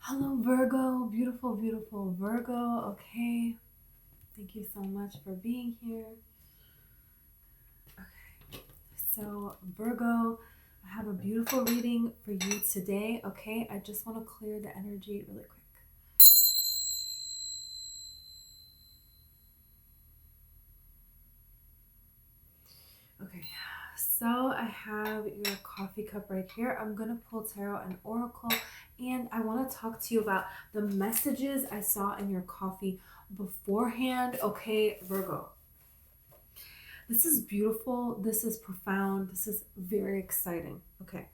Hello, Virgo. Beautiful, beautiful Virgo. Okay. Thank you so much for being here. Okay. So, Virgo, I have a beautiful reading for you today. Okay. I just want to clear the energy really quick. Okay. So, I have your coffee cup right here. I'm going to pull tarot and oracle, and I want to talk to you about the messages I saw in your coffee beforehand. Okay, Virgo. This is beautiful. This is profound. This is very exciting. Okay.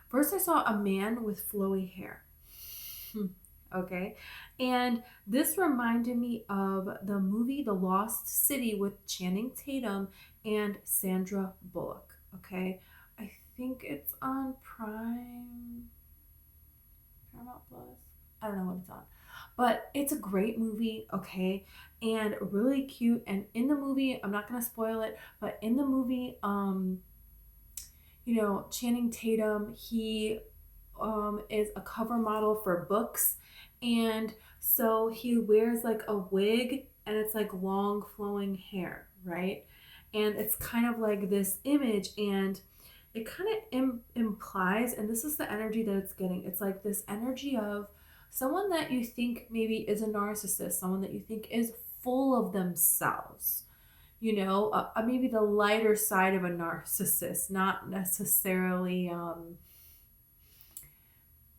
First, I saw a man with flowy hair. Okay. And this reminded me of the movie The Lost City with Channing Tatum and Sandra Bullock. Okay. I think it's on Paramount Plus. I don't know what it's on. But it's a great movie, okay? And really cute. And in the movie, I'm not gonna spoil it, but in the movie, Channing Tatum, he is a cover model for books. And so he wears like a wig and it's like long flowing hair, right? And it's kind of like this image, and it kind of implies, and this is the energy that it's getting. It's like this energy of someone that you think maybe is a narcissist, someone that you think is full of themselves, maybe the lighter side of a narcissist, not necessarily,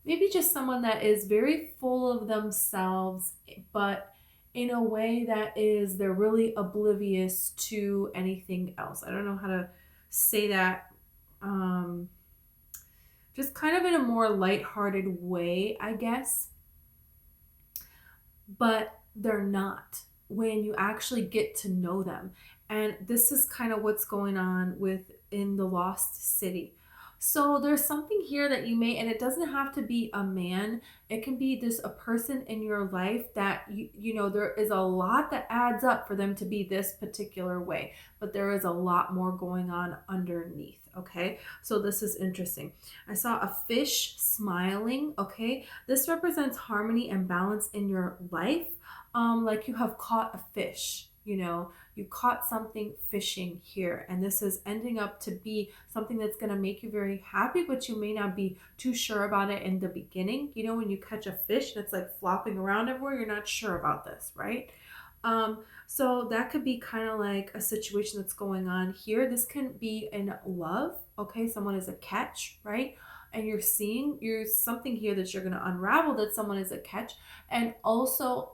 maybe just someone that is very full of themselves, but in a way that is, they're really oblivious to anything else. I don't know how to say that. Um, just kind of in a more lighthearted way, I guess. But they're not when you actually get to know them. And this is kind of what's going on with in the Lost City. So there's something here that you may, and it doesn't have to be a man. It can be this a person in your life that there is a lot that adds up for them to be this particular way, but there is a lot more going on underneath. Okay, so this is interesting. I saw a fish smiling. Okay, this represents harmony and balance in your life. Like you have caught a fish, you caught something fishing here, and this is ending up to be something that's going to make you very happy, but you may not be too sure about it in the beginning. When you catch a fish and it's like flopping around everywhere, you're not sure about this, right? So that could be kind of like a situation that's going on here. This can be in love. Okay, someone is a catch, right? And you're something here that you're going to unravel, that someone is a catch. And also,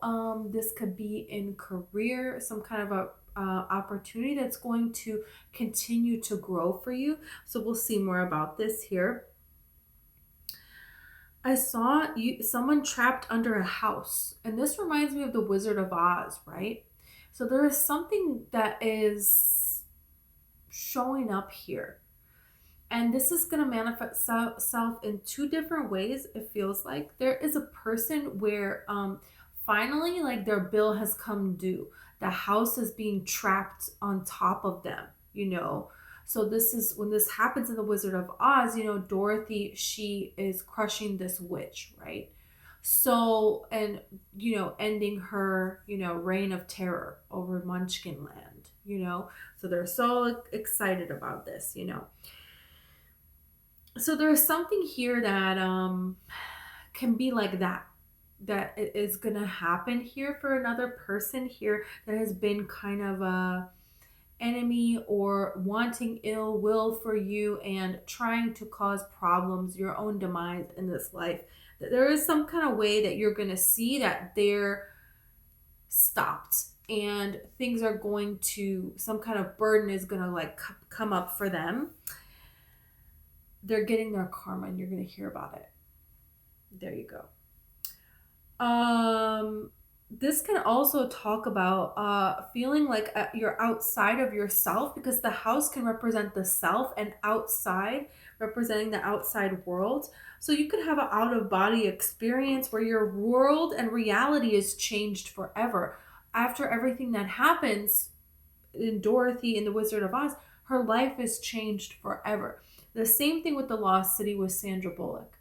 this could be in career, some kind of a opportunity that's going to continue to grow for you. So we'll see more about this here. I saw someone trapped under a house, and this reminds me of the Wizard of Oz, right? So there is something that is showing up here, and this is going to manifest itself in two different ways. It feels like there is a person where finally, like, their bill has come due. The house is being trapped on top of them, so this is when this happens in the Wizard of Oz. Dorothy, she is crushing this witch, right? So, and ending her reign of terror over Munchkin Land. So they're so excited about this. So there's something here that can be like that is gonna happen here for another person here that has been kind of a enemy or wanting ill will for you and trying to cause problems, your own demise in this life. That there is some kind of way that you're gonna see that they're stopped, and things are going to, some kind of burden is gonna like come up for them. They're getting their karma, and you're gonna hear about it. There you go. This can also talk about feeling like you're outside of yourself, because the house can represent the self and outside representing the outside world. So you could have an out of body experience where your world and reality is changed forever. After everything that happens in Dorothy in the Wizard of Oz, her life is changed forever. The same thing with the Lost City with Sandra Bullock.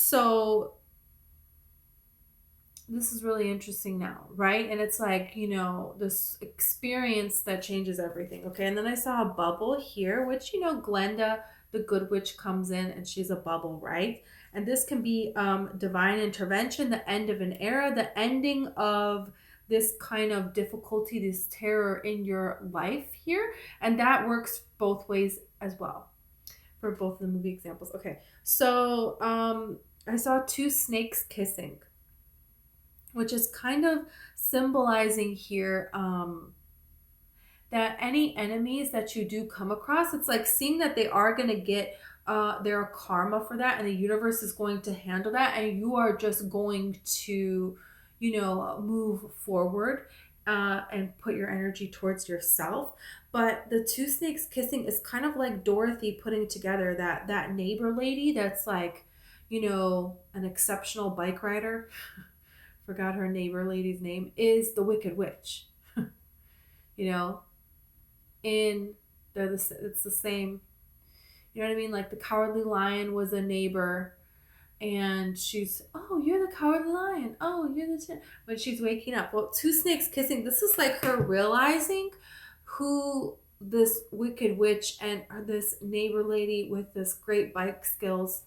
So this is really interesting now, right? And it's like, this experience that changes everything. Okay. And then I saw a bubble here, which, Glenda, the good witch, comes in and she's a bubble, right? And this can be divine intervention, the end of an era, the ending of this kind of difficulty, this terror in your life here. And that works both ways as well for both of the movie examples. Okay. So I saw two snakes kissing, which is kind of symbolizing here that any enemies that you do come across, it's like seeing that they are going to get their karma for that, and the universe is going to handle that, and you are just going to, move forward and put your energy towards yourself. But the two snakes kissing is kind of like Dorothy putting together that neighbor lady that's like, an exceptional bike rider. Forgot her neighbor lady's name, is the Wicked Witch. you know, in it's the same. You know what I mean? Like the Cowardly Lion was a neighbor, and she's, oh, you're the Cowardly Lion. Oh, you're the when she's waking up. Well, two snakes kissing. This is like her realizing who this Wicked Witch and this neighbor lady with this great bike skills,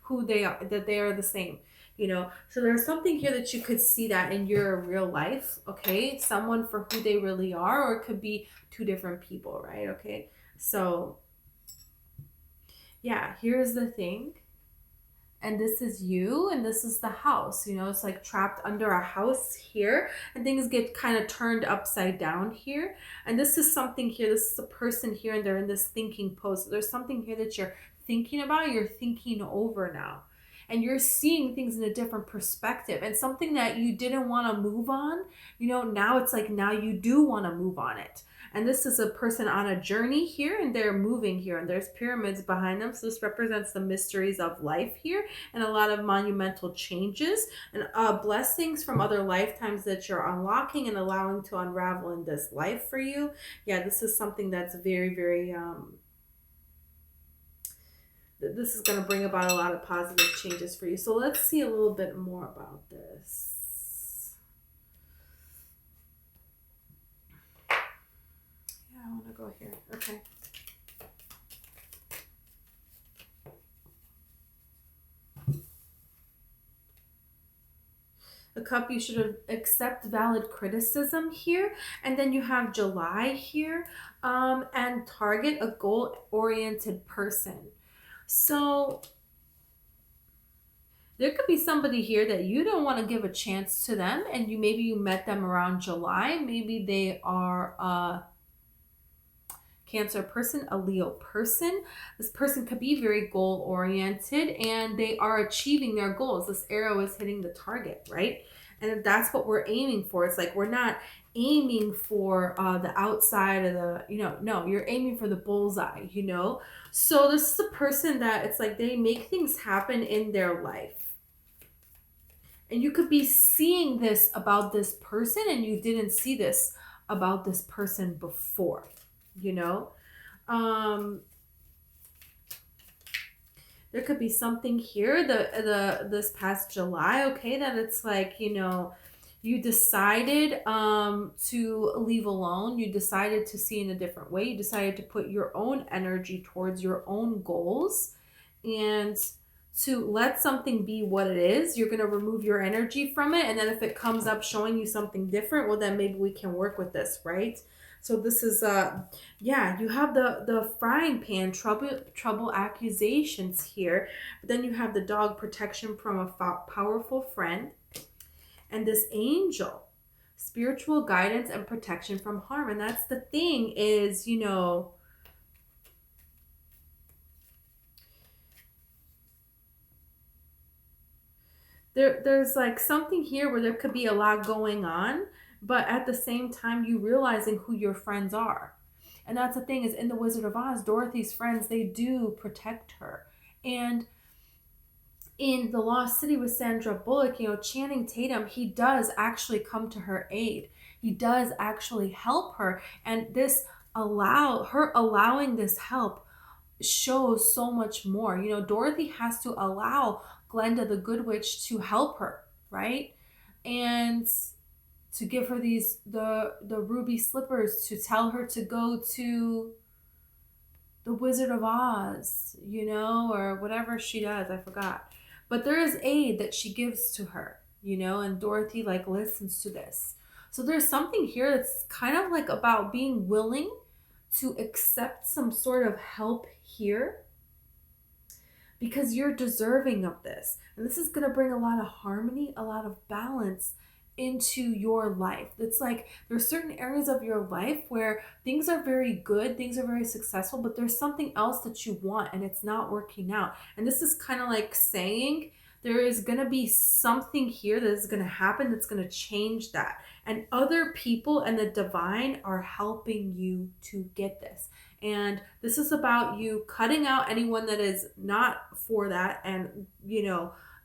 who they are, that they are the same. So there's something here that you could see that in your real life. Okay, someone for who they really are, or it could be two different people, right? Okay, so yeah, here's the thing. And this is you, and this is the house. It's like trapped under a house here, and things get kind of turned upside down here. And this is something here. This is a person here, and they're in this thinking pose. So there's something here that you're thinking about, you're thinking over now. And you're seeing things in a different perspective, and something that you didn't want to move on, now it's like now you do want to move on it. And this is a person on a journey here, and they're moving here, and there's pyramids behind them. So this represents the mysteries of life here, and a lot of monumental changes and blessings from other lifetimes that you're unlocking and allowing to unravel in this life for you. Yeah, this is something that's very, very this is going to bring about a lot of positive changes for you. So let's see a little bit more about this. Yeah, I want to go here. Okay. The cup, you should accept valid criticism here. And then you have July here, and target a goal-oriented person. So there could be somebody here that you don't want to give a chance to them, and maybe you met them around July. Maybe they are a Cancer person, a Leo person. This person could be very goal oriented, and they are achieving their goals. This arrow is hitting the target, right? And that's what we're aiming for. It's like we're not aiming for the outside of the, no, you're aiming for the bullseye, So this is a person that it's like they make things happen in their life. And you could be seeing this about this person, and you didn't see this about this person before, there could be something here this past July, okay, that it's like, you decided to leave alone. You decided to see in a different way. You decided to put your own energy towards your own goals and to let something be what it is. You're going to remove your energy from it. And then if it comes up showing you something different, well, then maybe we can work with this, right? So this is, yeah, you have the frying pan, trouble accusations here. But then you have the dog, protection from a powerful friend. And this angel, spiritual guidance and protection from harm. And that's the thing is, there's like something here where there could be a lot going on, but at the same time, you realizing who your friends are. And that's the thing is in The Wizard of Oz, Dorothy's friends, they do protect her. And in The Lost City with Sandra Bullock, Channing Tatum, he does actually come to her aid. He does actually help her. And this allowing this help shows so much more. Dorothy has to allow Glenda the Good Witch to help her, right? And to give her the ruby slippers, to tell her to go to the Wizard of Oz, or whatever she does, I forgot. But there is aid that she gives to her, and Dorothy like listens to this. So there's something here that's kind of like about being willing to accept some sort of help here because you're deserving of this. And this is going to bring a lot of harmony, a lot of balance into your life. It's like there's certain areas of your life where things are very good, things are very successful, but there's something else that you want and it's not working out. And this is kind of like saying there is going to be something here that is going to happen that's going to change that. And other people and the divine are helping you to get this. And this is about you cutting out anyone that is not for that and,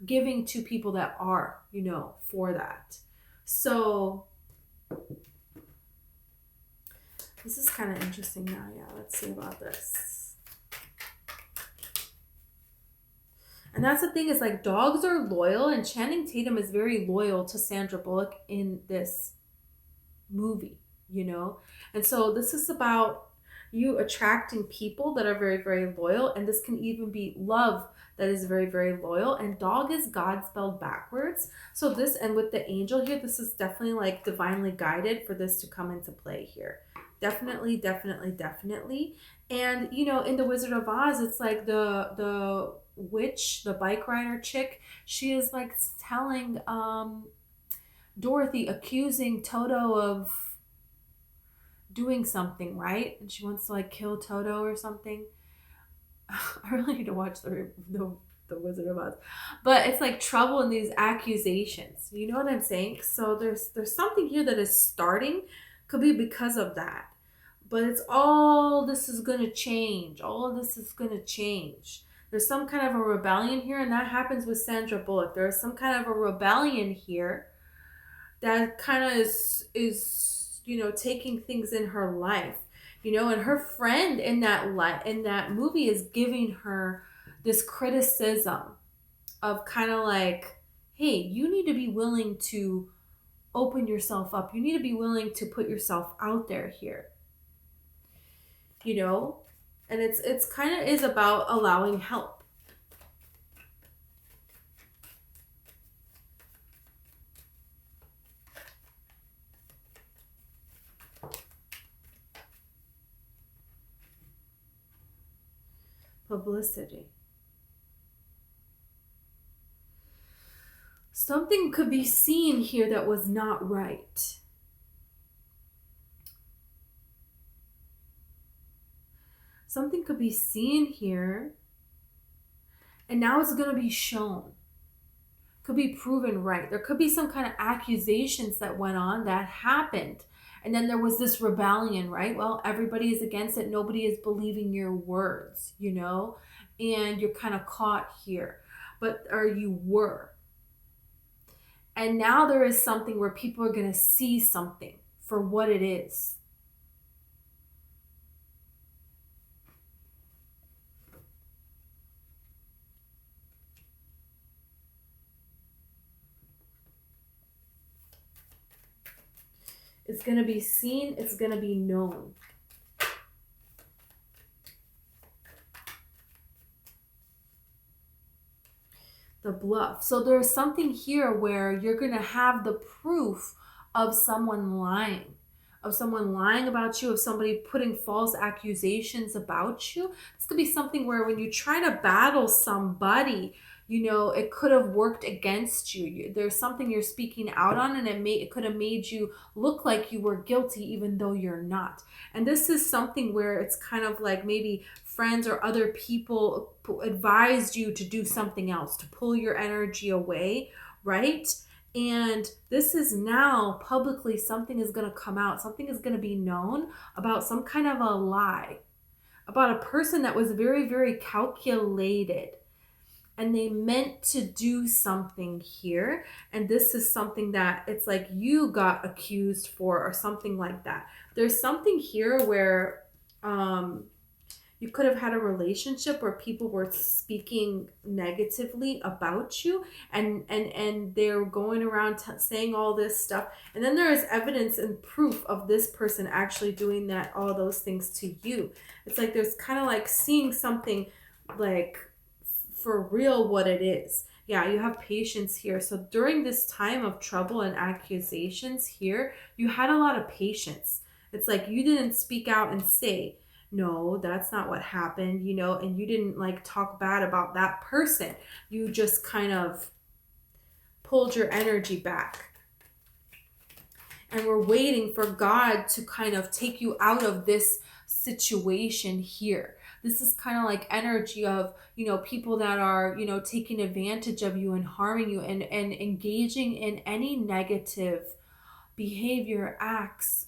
giving to people that are, for that. So this is kind of interesting now. Yeah, let's see about this. And that's the thing, is like dogs are loyal, and Channing Tatum is very loyal to Sandra Bullock in this movie, And so this is about you attracting people that are very, very loyal. And this can even be love that is very, very loyal. And dog is God spelled backwards. So this, and with the angel here, this is definitely like divinely guided for this to come into play here. Definitely, definitely, definitely. And, in the Wizard of Oz, it's like the witch, the bike rider chick, she is like telling Dorothy, accusing Toto of doing something, right? And she wants to like kill Toto or something. I really need to watch the Wizard of Oz. But it's like trouble in these accusations. You know what I'm saying? So there's something here that is starting. Could be because of that. But it's all this is going to change. All of this is going to change. There's some kind of a rebellion here, and that happens with Sandra Bullock. There is some kind of a rebellion here that kind of is taking things in her life, and her friend in that movie is giving her this criticism of kind of like, hey, you need to be willing to open yourself up. You need to be willing to put yourself out there here, and it's kind of is about allowing help. Publicity. Something could be seen here that was not right. Something could be seen here, and now it's going to be shown. Could be proven right. There could be some kind of accusations that went on that happened. And then there was this rebellion, right? Well, everybody is against it. Nobody is believing your words, and you're kind of caught here. Or you were. And now there is something where people are going to see something for what it is. It's going to be seen. It's going to be known. The bluff. So there's something here where you're going to have the proof of someone lying. Of someone lying about you. Of somebody putting false accusations about you. This could be something where when you try to battle somebody, it could have worked against you. There's something you're speaking out on, and it could have made you look like you were guilty even though you're not. And this is something where it's kind of like maybe friends or other people advised you to do something else, to pull your energy away, right? And this is now publicly, something is going to come out. Something is going to be known about some kind of a lie, about a person that was very, very calculated. And they meant to do something here. And this is something that it's like you got accused for or something like that. There's something here where You could have had a relationship where people were speaking negatively about you, and they're going around saying all this stuff. And then there is evidence and proof of this person actually doing that, all those things to you. It's like there's kind of like seeing something like for real what it is. Yeah, you have patience here. So during this time of trouble and accusations here, you had a lot of patience. It's like you didn't speak out and say, no, that's not what happened, and you didn't like talk bad about that person. You just kind of pulled your energy back. And we're waiting for God to kind of take you out of this situation here. This is kind of like energy of, people that are, taking advantage of you and harming you and engaging in any negative behavior, acts,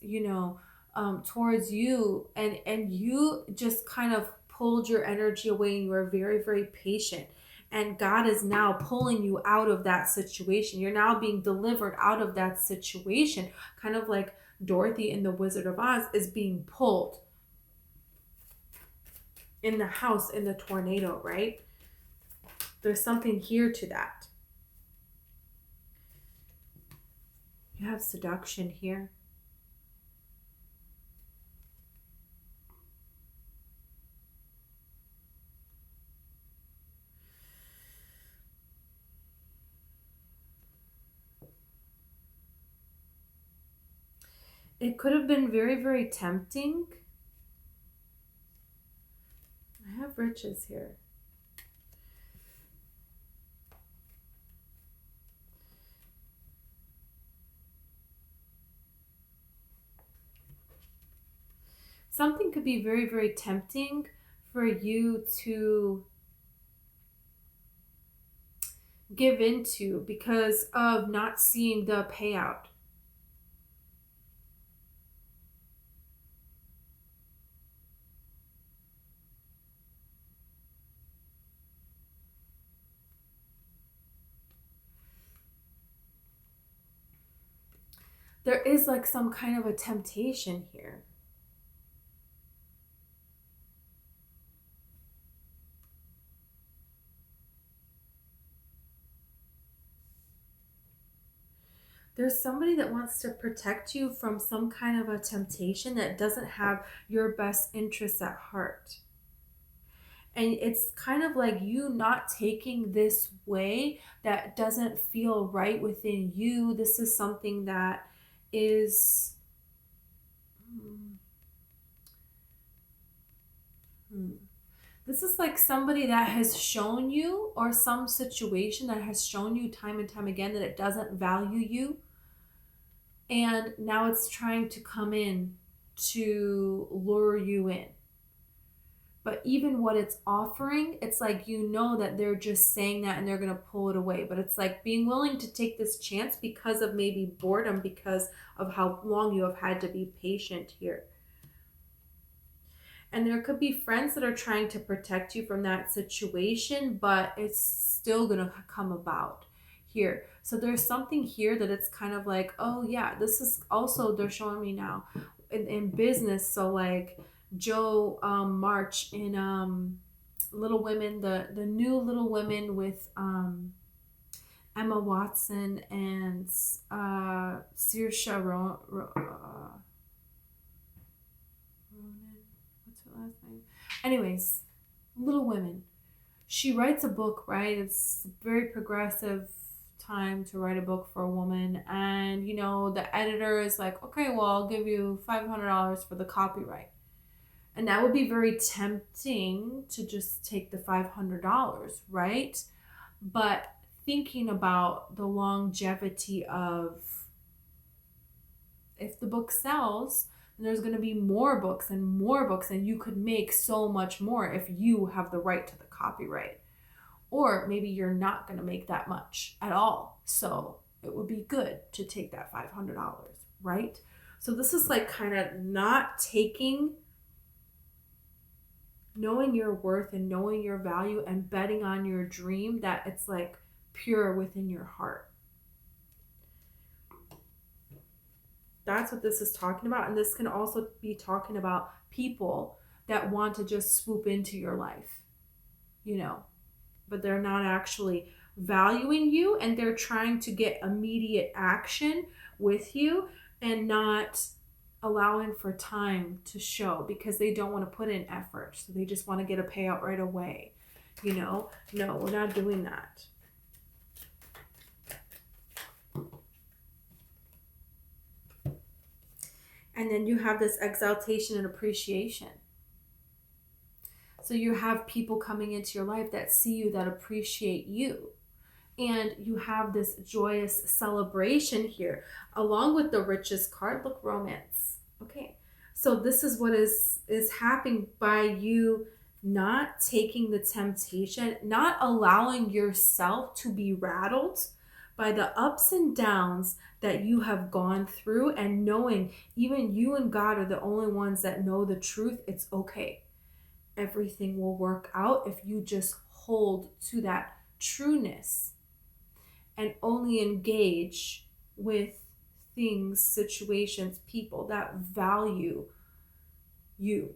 towards you. And you just kind of pulled your energy away and you were very, very patient. And God is now pulling you out of that situation. You're now being delivered out of that situation. Kind of like Dorothy in The Wizard of Oz is being pulled in the house in the tornado, right? There's something here to that. You have seduction here. It could have been very, very tempting. I have riches here. Something could be very, very tempting for you to give into because of not seeing the payout. There is like some kind of a temptation here. There's somebody that wants to protect you from some kind of a temptation that doesn't have your best interests at heart. And it's kind of like you not taking this way that doesn't feel right within you. This is something that is this is like somebody that has shown you, or some situation that has shown you time and time again that it doesn't value you. And now it's trying to come in to lure you in. But even what it's offering, it's like that they're just saying that and they're going to pull it away. But it's like being willing to take this chance because of maybe boredom, because of how long you have had to be patient here. And there could be friends that are trying to protect you from that situation, but it's still going to come about here. So there's something here that it's kind of like, oh yeah, this is also, they're showing me now in business. So like Joe March in Little Women, the new Little Women with Emma Watson and Saoirse Ronan. What's her last name? Anyways, Little Women. She writes a book, right? It's very progressive time to write a book for a woman. And, the editor is like, okay, well, I'll give you $500 for the copyright. And that would be very tempting to just take the $500, right? But thinking about the longevity of, if the book sells, then there's going to be more books, and you could make so much more if you have the right to the copyright. Or maybe you're not going to make that much at all. So it would be good to take that $500, right? So this is like kind of not taking, knowing your worth and knowing your value and betting on your dream, that it's like pure within your heart. That's what this is talking about. And this can also be talking about people that want to just swoop into your life, you know, but they're not actually valuing you, and they're trying to get immediate action with you and not allowing for time to show because they don't want to put in effort. So they just want to get a payout right away. You know, no, we're not doing that. And then you have this exaltation and appreciation. So you have people coming into your life that see you, that appreciate you. And you have this joyous celebration here, along with the richest card. Look, romance. Okay, so this is what is happening by you not taking the temptation, not allowing yourself to be rattled by the ups and downs that you have gone through, and knowing even you and God are the only ones that know the truth. It's okay. Everything will work out if you just hold to that trueness and only engage with things, situations, people that value you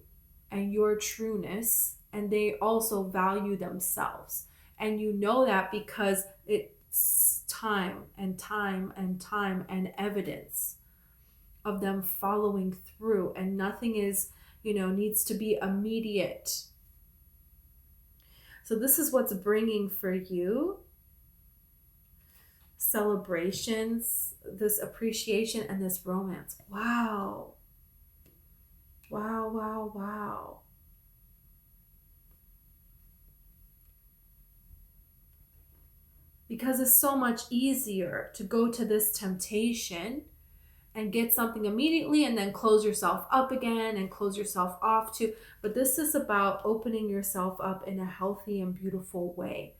and your trueness, and they also value themselves. And you know that because it's time and time and time and evidence of them following through, and nothing is, needs to be immediate. So this is what's bringing for you celebrations, this appreciation, and this romance. Wow. Wow, wow, wow. Because it's so much easier to go to this temptation and get something immediately and then close yourself up again and close yourself off to. But this is about opening yourself up in a healthy and beautiful way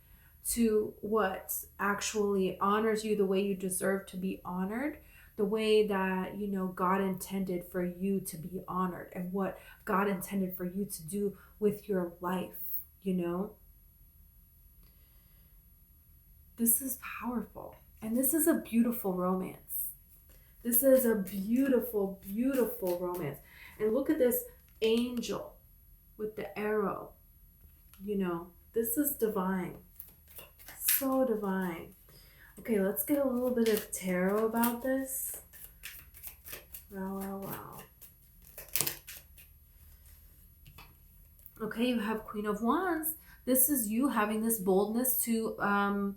to what actually honors you the way you deserve to be honored, the way that, God intended for you to be honored, and what God intended for you to do with your life, This is powerful. And this is a beautiful romance. This is a beautiful, beautiful romance. And look at this angel with the arrow. This is divine. So divine. Okay, let's get a little bit of tarot about this. Wow, wow, wow. Okay, you have Queen of Wands. This is you having this boldness to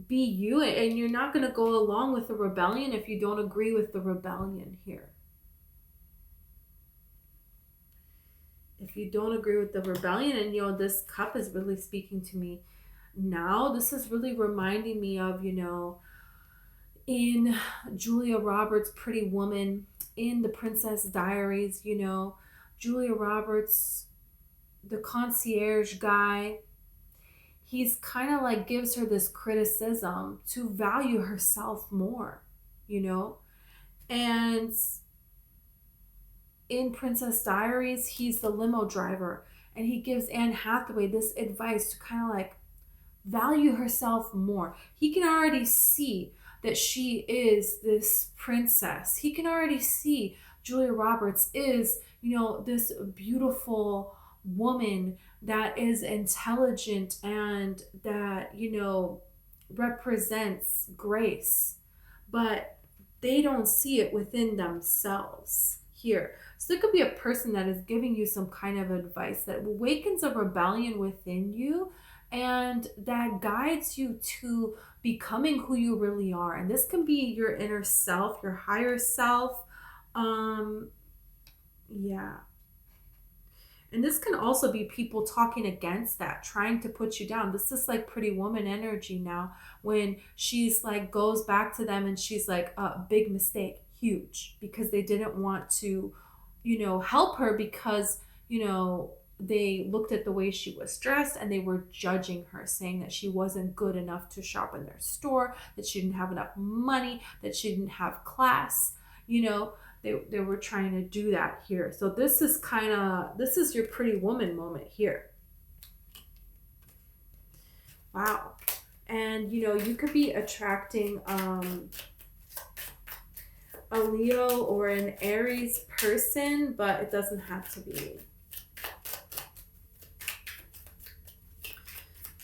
be you, and you're not going to go along with the rebellion if you don't agree with the rebellion here. If you don't agree with the rebellion, and this cup is really speaking to me now, this is really reminding me of, in Julia Roberts' Pretty Woman, in The Princess Diaries, Julia Roberts, the concierge guy, he's kind of like gives her this criticism to value herself more, and in Princess Diaries, he's the limo driver, and he gives Anne Hathaway this advice to kind of like value herself more. He can already see that she is this princess. He can already see Julia Roberts is, this beautiful woman that is intelligent and that, represents grace, but they don't see it within themselves here. So there could be a person that is giving you some kind of advice that awakens a rebellion within you and that guides you to becoming who you really are. And this can be your inner self, your higher self. Yeah. And this can also be people talking against that, trying to put you down. This is like Pretty Woman energy now, when she's like goes back to them and she's like, big mistake, huge, because they didn't want to, help her because, they looked at the way she was dressed and they were judging her, saying that she wasn't good enough to shop in their store, that she didn't have enough money, that she didn't have class, They were trying to do that here. So this is your Pretty Woman moment here. Wow. And, you could be attracting a Leo or an Aries person, but it doesn't have to be.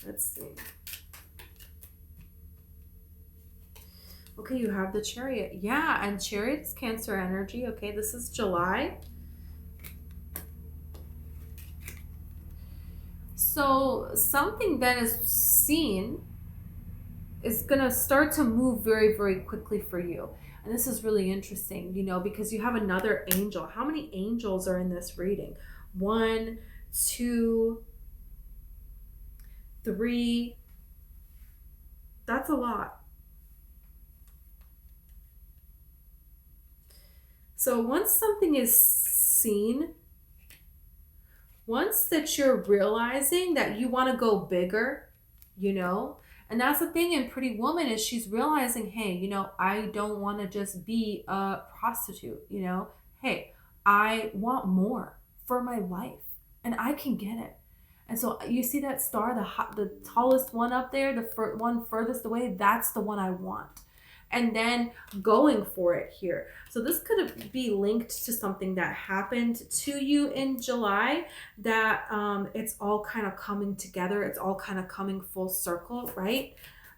Let's see. Okay, you have the Chariot. Yeah, and Chariot is Cancer energy. Okay, this is July. So something that is seen is going to start to move very, very quickly for you. And this is really interesting, because you have another angel. How many angels are in this reading? 1, 2, 3. That's a lot. So once something is seen, once that you're realizing that you want to go bigger, and that's the thing in Pretty Woman is she's realizing, hey, I don't want to just be a prostitute, hey, I want more for my life and I can get it. And so you see that star, the tallest one up there, the one furthest away, that's the one I want. And then going for it here. So this could be linked to something that happened to you in July that it's all kind of coming together. It's all kind of coming full circle, right?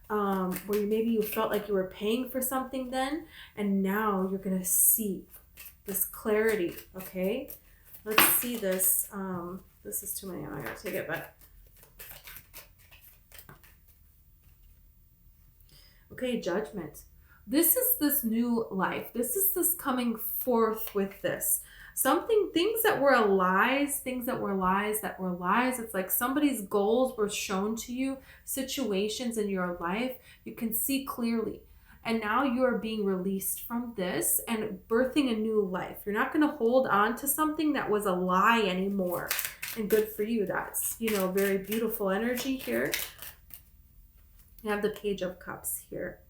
Where maybe you felt like you were paying for something then, and now you're going to see this clarity, okay? Let's see this. This is too many. I got to take it back. Okay, Judgment. This is this new life. This is this coming forth with this. Things that were lies, It's like somebody's goals were shown to you, situations in your life, you can see clearly. And now you are being released from this and birthing a new life. You're not going to hold on to something that was a lie anymore. And good for you. That's, very beautiful energy here. You have the Page of Cups here.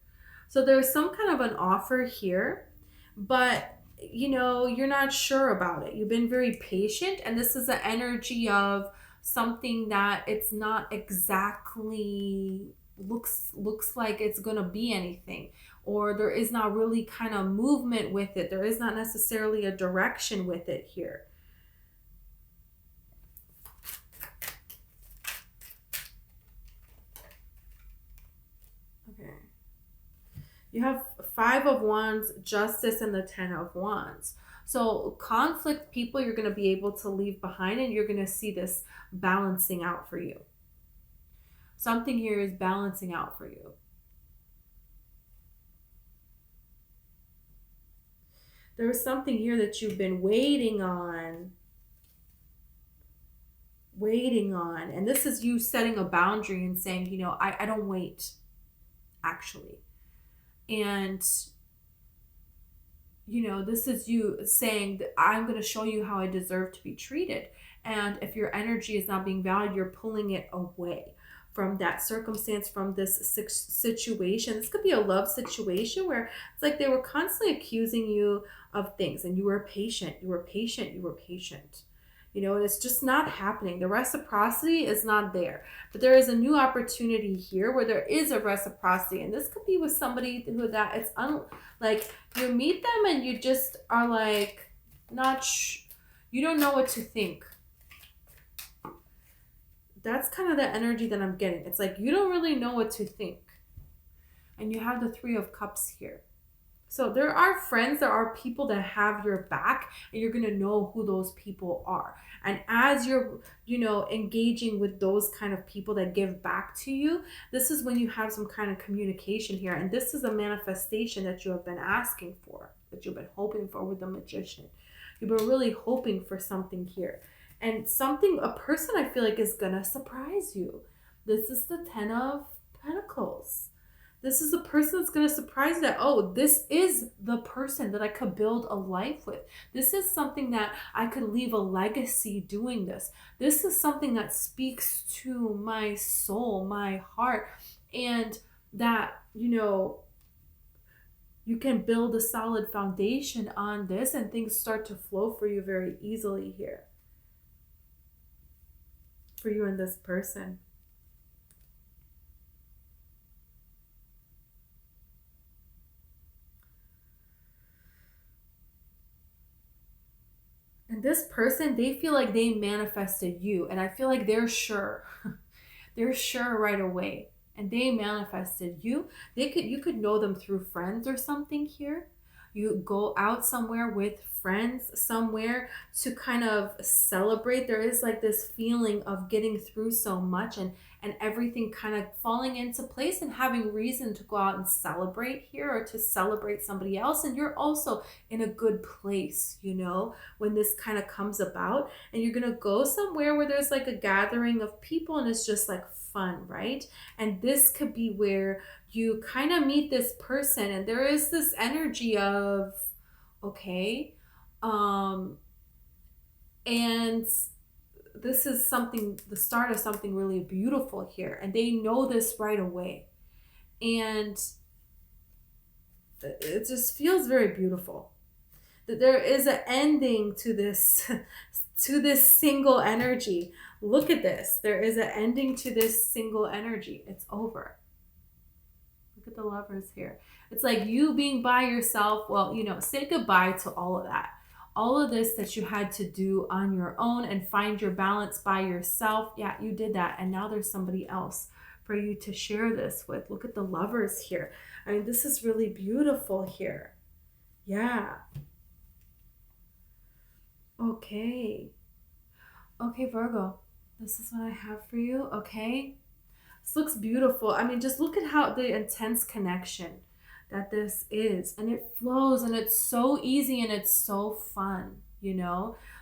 So there's some kind of an offer here, but you're not sure about it. You've been very patient, and this is the energy of something that it's not exactly looks like it's going to be anything, or there is not really kind of movement with it. There is not necessarily a direction with it here. Okay. You have 5 of Wands, Justice, and the 10 of Wands. So conflict people you're going to be able to leave behind, and you're going to see this balancing out for you. Something here is balancing out for you. There is something here that you've been waiting on. And this is you setting a boundary and saying, I don't wait, actually. And, this is you saying that I'm going to show you how I deserve to be treated. And if your energy is not being valued, you're pulling it away from that circumstance, from this situation. This could be a love situation where it's like they were constantly accusing you of things, and you were patient. And it's just not happening. The reciprocity is not there. But there is a new opportunity here where there is a reciprocity. And this could be with somebody who that it's like you meet them and you just are like you don't know what to think. That's kind of the energy that I'm getting. It's like you don't really know what to think. And you have the 3 of Cups here. So there are friends, there are people that have your back, and you're going to know who those people are. And as you're, engaging with those kind of people that give back to you, this is when you have some kind of communication here. And this is a manifestation that you have been asking for, that you've been hoping for with the Magician. You've been really hoping for something here. And a person I feel like is going to surprise you. This is the 10 of Pentacles. This is the person that's going to surprise you that, oh, this is the person that I could build a life with. This is something that I could leave a legacy doing this. This is something that speaks to my soul, my heart, and that, you can build a solid foundation on this, and things start to flow for you very easily here. For you and this person. And this person, they feel like they manifested you. And I feel like they're sure. they're sure right away, and they manifested you. You could know them through friends or something here. You go out somewhere with friends somewhere to kind of celebrate. There is like this feeling of getting through so much, and everything kind of falling into place and having reason to go out and celebrate here, or to celebrate somebody else. And you're also in a good place, when this kind of comes about, and you're going to go somewhere where there's like a gathering of people and it's just like fun, right? And this could be where you kind of meet this person, and there is this energy of, okay, and this is something, the start of something really beautiful here, and they know this right away, and it just feels very beautiful that there is an ending to this to this single energy. Look at this, there is an ending to this single energy. It's over. Look at the Lovers here. It's like you being by yourself. Well, say goodbye to all of that. All of this that you had to do on your own and find your balance by yourself. Yeah, you did that. And now there's somebody else for you to share this with. Look at the Lovers here. I mean, this is really beautiful here. Yeah. Okay. Okay, Virgo. This is what I have for you. Okay. This looks beautiful. I mean, just look at how the intense connection that this is, and it flows, and it's so easy, and it's so fun.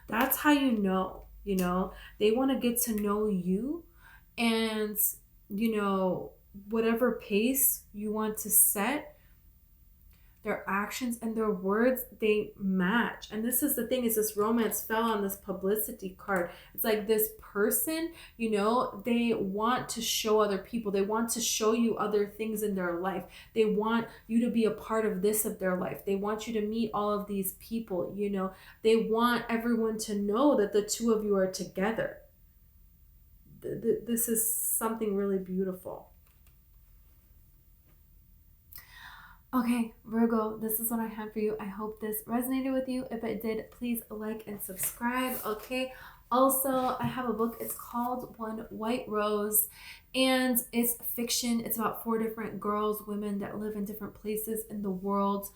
That's how they want to get to know you, and whatever pace you want to set, their actions and their words, they match. And this is the thing, is this romance fell on this publicity card. It's like this person, they want to show other people. They want to show you other things in their life. They want you to be a part of this of their life. They want you to meet all of these people, They want everyone to know that the two of you are together. This is something really beautiful. Okay, Virgo, this is what I have for you. I hope this resonated with you. If it did, please like and subscribe, okay? Also, I have a book. It's called One White Rose, and it's fiction. It's about 4 different girls, women that live in different places in the world,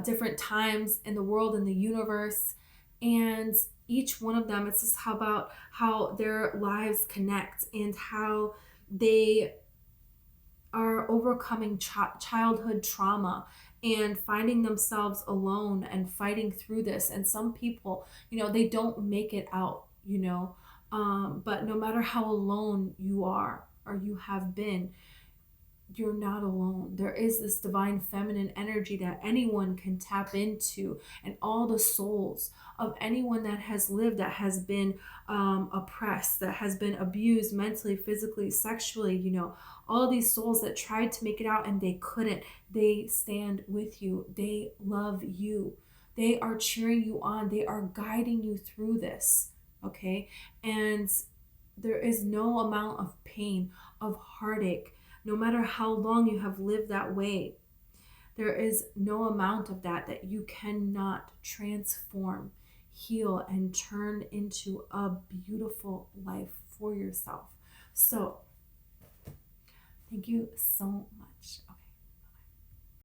different times in the world, in the universe, and each one of them, it's just about how their lives connect and how they are overcoming childhood trauma and finding themselves alone and fighting through this. And some people, they don't make it out, but no matter how alone you are or you have been, you're not alone. There is this divine feminine energy that anyone can tap into, and all the souls of anyone that has lived, that has been oppressed, that has been abused mentally, physically, sexually, all these souls that tried to make it out and they couldn't, they stand with you. They love you. They are cheering you on. They are guiding you through this, okay? And there is no amount of pain, of heartache, no matter how long you have lived that way. There is no amount of that you cannot transform, heal, and turn into a beautiful life for yourself. So, thank you so much. Okay.